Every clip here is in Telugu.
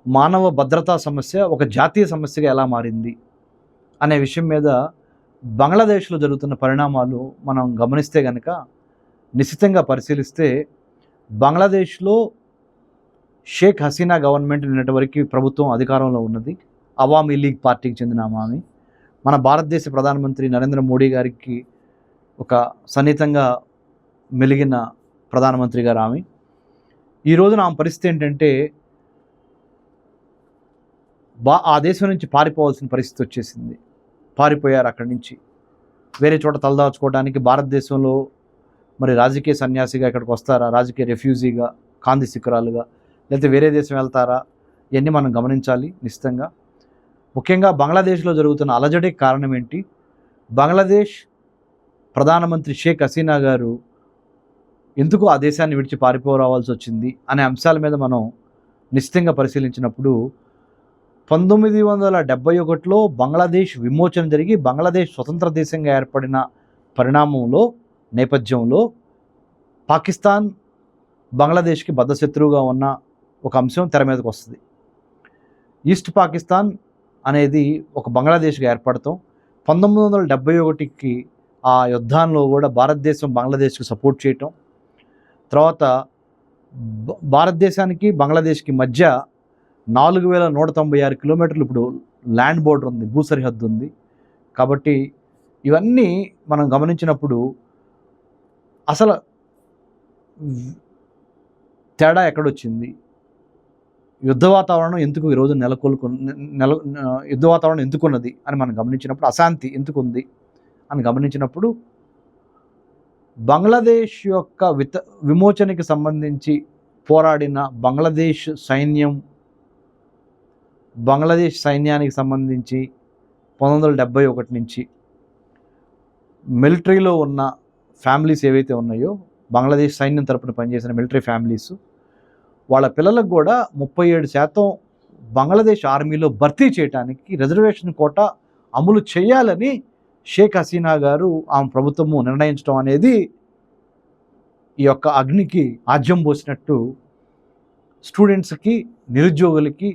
మానవ భద్రతా సమస్య ఒక జాతీయ సమస్యగా ఎలా మారింది అనే విషయం మీద బంగ్లాదేశ్లో జరుగుతున్న పరిణామాలు మనం గమనిస్తే కనుక నిశ్చితంగా పరిశీలిస్తే బంగ్లాదేశ్లో షేక్ హసీనా గవర్నమెంట్ నిన్నటి వరకు ప్రభుత్వం అధికారంలో ఉన్నది. అవామీ లీగ్ పార్టీకి చెందిన ఆమె మన భారతదేశ ప్రధానమంత్రి నరేంద్ర మోడీ గారికి ఒక సన్నిహితంగా మెలిగిన ప్రధానమంత్రి గారు ఆమె. ఈ రోజున ఆమె పరిస్థితి ఏంటంటే ఆ దేశం నుంచి పారిపోవాల్సిన పరిస్థితి వచ్చేసింది. పారిపోయారు అక్కడి నుంచి వేరే చోట తలదాచుకోవడానికి. భారతదేశంలో మరి రాజకీయ సన్యాసిగా ఇక్కడికి వస్తారా, రాజకీయ రెఫ్యూజీగా, కాంతి శిఖరాలుగా, లేకపోతే వేరే దేశం వెళ్తారా, ఇవన్నీ మనం గమనించాలి నిశ్చితంగా. ముఖ్యంగా బంగ్లాదేశ్లో జరుగుతున్న అలజడికి కారణం ఏంటి, బంగ్లాదేశ్ ప్రధానమంత్రి షేక్ హసీనా గారు ఎందుకు ఆ దేశాన్ని విడిచి పారిపోరావాల్సి వచ్చింది అనే అంశాల మీద మనం నిశ్చితంగా పరిశీలించినప్పుడు 1971లో బంగ్లాదేశ్ విమోచన జరిగి బంగ్లాదేశ్ స్వతంత్ర దేశంగా ఏర్పడిన పరిణామంలో నేపథ్యంలో పాకిస్తాన్ బంగ్లాదేశ్కి బద్ధశత్రువుగా ఉన్న ఒక అంశం తెర మీదకి వస్తుంది. ఈస్ట్ పాకిస్తాన్ అనేది ఒక బంగ్లాదేశ్గా ఏర్పడతాం. 1971కి ఆ యుద్ధాల్లో కూడా భారతదేశం బంగ్లాదేశ్కి సపోర్ట్ చేయటం, తర్వాత భారతదేశానికి బంగ్లాదేశ్కి మధ్య 4196 కిలోమీటర్లు ఇప్పుడు ల్యాండ్ బోర్డర్ ఉంది, భూ సరిహద్దు ఉంది. కాబట్టి ఇవన్నీ మనం గమనించినప్పుడు అసలు తేడా ఎక్కడొచ్చింది, యుద్ధ వాతావరణం ఎందుకు ఈరోజు యుద్ధ వాతావరణం ఎందుకున్నది అని మనం గమనించినప్పుడు, అశాంతి ఎందుకుంది అని గమనించినప్పుడు బంగ్లాదేశ్ యొక్క విమోచనకి సంబంధించి పోరాడిన బంగ్లాదేశ్ సైన్యానికి సంబంధించి 1971 నుంచి మిలిటరీలో ఉన్న ఫ్యామిలీస్ ఏవైతే ఉన్నాయో, బంగ్లాదేశ్ సైన్యం తరపున పనిచేసిన మిలిటరీ ఫ్యామిలీస్, వాళ్ళ పిల్లలకు కూడా 37% బంగ్లాదేశ్ ఆర్మీలో భర్తీ చేయడానికి రిజర్వేషన్ కోటా అమలు చేయాలని షేక్ హసీనా గారు ఆమె ప్రభుత్వము నిర్ణయించడం అనేది ఈ యొక్క అగ్నికి ఆజ్యం పోసినట్టు స్టూడెంట్స్కి, నిరుద్యోగులకి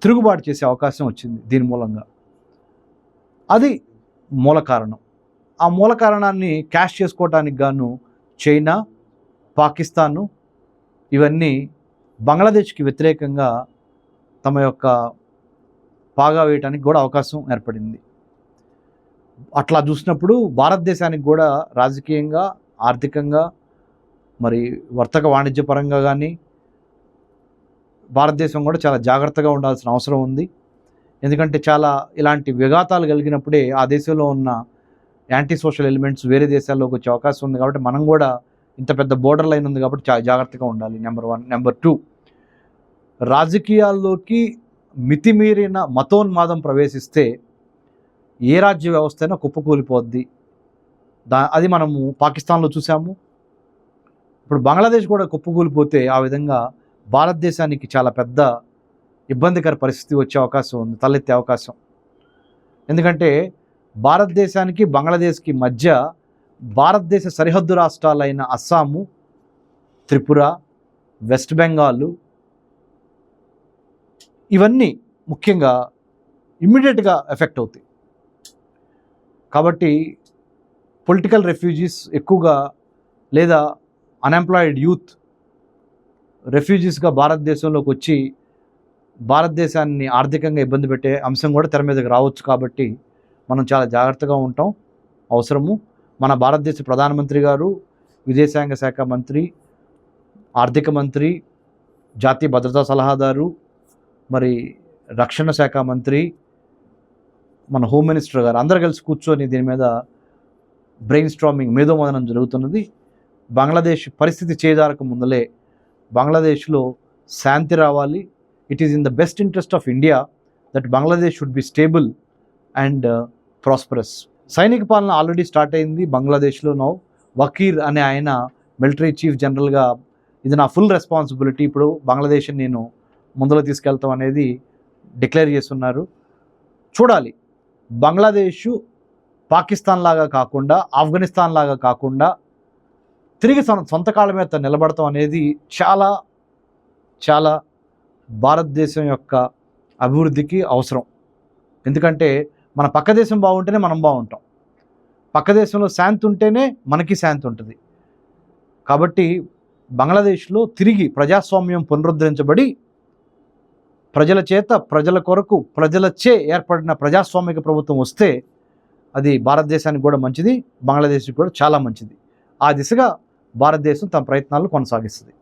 తిరుగుబాటు చేసే అవకాశం వచ్చింది. దీని మూలంగా అది మూల కారణం. ఆ మూల కారణాన్ని క్యాష్ చేసుకోవడానికి గాను చైనా, పాకిస్తాను ఇవన్నీ బంగ్లాదేశ్కి వ్యతిరేకంగా తమ యొక్క పాగా వేయడానికి కూడా అవకాశం ఏర్పడింది. అట్లా చూసినప్పుడు భారతదేశానికి కూడా రాజకీయంగా, ఆర్థికంగా, మరి వర్తక వాణిజ్య పరంగా కానీ భారతదేశం కూడా చాలా జాగ్రత్తగా ఉండాల్సిన అవసరం ఉంది. ఎందుకంటే చాలా ఇలాంటి విఘాతాలు కలిగినప్పుడే ఆ దేశంలో ఉన్న యాంటీ సోషల్ ఎలిమెంట్స్ వేరే దేశాల్లోకి వచ్చే అవకాశం ఉంది. కాబట్టి మనం కూడా ఇంత పెద్ద బోర్డర్ లైన్ ఉంది కాబట్టి చాలా జాగ్రత్తగా ఉండాలి. నెంబర్ 1. నెంబర్ 2, రాజకీయాల్లోకి మితిమీరిన మతోన్మాదం ప్రవేశిస్తే ఏ రాజ్య వ్యవస్థ అయినా కుప్పకూలిపోద్ది. అది మనము పాకిస్తాన్లో చూసాము. ఇప్పుడు బంగ్లాదేశ్ కూడా కుప్పకూలిపోతే ఆ విధంగా భారతదేశానికి చాలా పెద్ద ఇబ్బందికర పరిస్థితి వచ్చే అవకాశం ఉంది, తలెత్తే అవకాశం. ఎందుకంటే భారతదేశానికి బంగ్లాదేశ్కి మధ్య భారతదేశ సరిహద్దు రాష్ట్రాలైన అస్సాము, త్రిపుర, వెస్ట్ బెంగాల్ ఇవన్నీ ముఖ్యంగా ఇమ్మీడియట్గా ఎఫెక్ట్ అవుతాయి. కాబట్టి పొలిటికల్ రెఫ్యూజీస్ ఎక్కువగా, లేదా అన్ఎంప్లాయిడ్ యూత్ రెఫ్యూజీస్గా భారతదేశంలోకి వచ్చి భారతదేశాన్ని ఆర్థికంగా ఇబ్బంది పెట్టే అంశం కూడా తెర మీదకి రావచ్చు. కాబట్టి మనం చాలా జాగ్రత్తగా ఉంటాం అవసరము. మన భారతదేశ ప్రధానమంత్రి గారు, విదేశాంగ శాఖ మంత్రి, ఆర్థిక మంత్రి, జాతీయ భద్రతా సలహాదారు, మరి రక్షణ శాఖ మంత్రి, మన హోమ్ మినిస్టర్ గారు అందరూ కలిసి కూర్చొని దీని మీద బ్రెయిన్ స్ట్రామింగ్, మేధోమదనం జరుగుతున్నది. బంగ్లాదేశ్ పరిస్థితి చేజారక ముందలే బంగ్లాదేశ్లో శాంతి రావాలి. It is in the best interest of India that Bangladesh should be stable and prosperous. సైనిక పాలన ఆల్రెడీ స్టార్ట్ అయింది బంగ్లాదేశ్లో. నౌ వకీర్ అనే ఆయన మిలిటరీ చీఫ్ జనరల్గా ఇది నా ఫుల్ రెస్పాన్సిబిలిటీ, ఇప్పుడు బంగ్లాదేశ్ని నేను ముందులో తీసుకెళ్తాం అనేది డిక్లేర్ చేస్తున్నారు. చూడాలి, బంగ్లాదేశ్ పాకిస్తాన్ లాగా కాకుండా, ఆఫ్ఘనిస్తాన్ లాగా కాకుండా తిరిగి సొంత కాళ్ళ మీద నిలబడతాం అనేది చాలా చాలా భారతదేశం యొక్క అభివృద్ధికి అవసరం. ఎందుకంటే మన పక్క దేశం బాగుంటేనే మనం బాగుంటాం, పక్క దేశంలో శాంతి ఉంటేనే మనకి శాంతి ఉంటుంది. కాబట్టి బంగ్లాదేశ్లో తిరిగి ప్రజాస్వామ్యం పునరుద్ధరించబడి ప్రజల చేత, ప్రజల కొరకు, ప్రజలచే ఏర్పడిన ప్రజాస్వామిక ప్రభుత్వం వస్తే అది భారతదేశానికి కూడా మంచిది, బంగ్లాదేశ్కి కూడా చాలా మంచిది. ఆ దిశగా భారతదేశం తమ ప్రయత్నాలు కొనసాగిస్తుంది.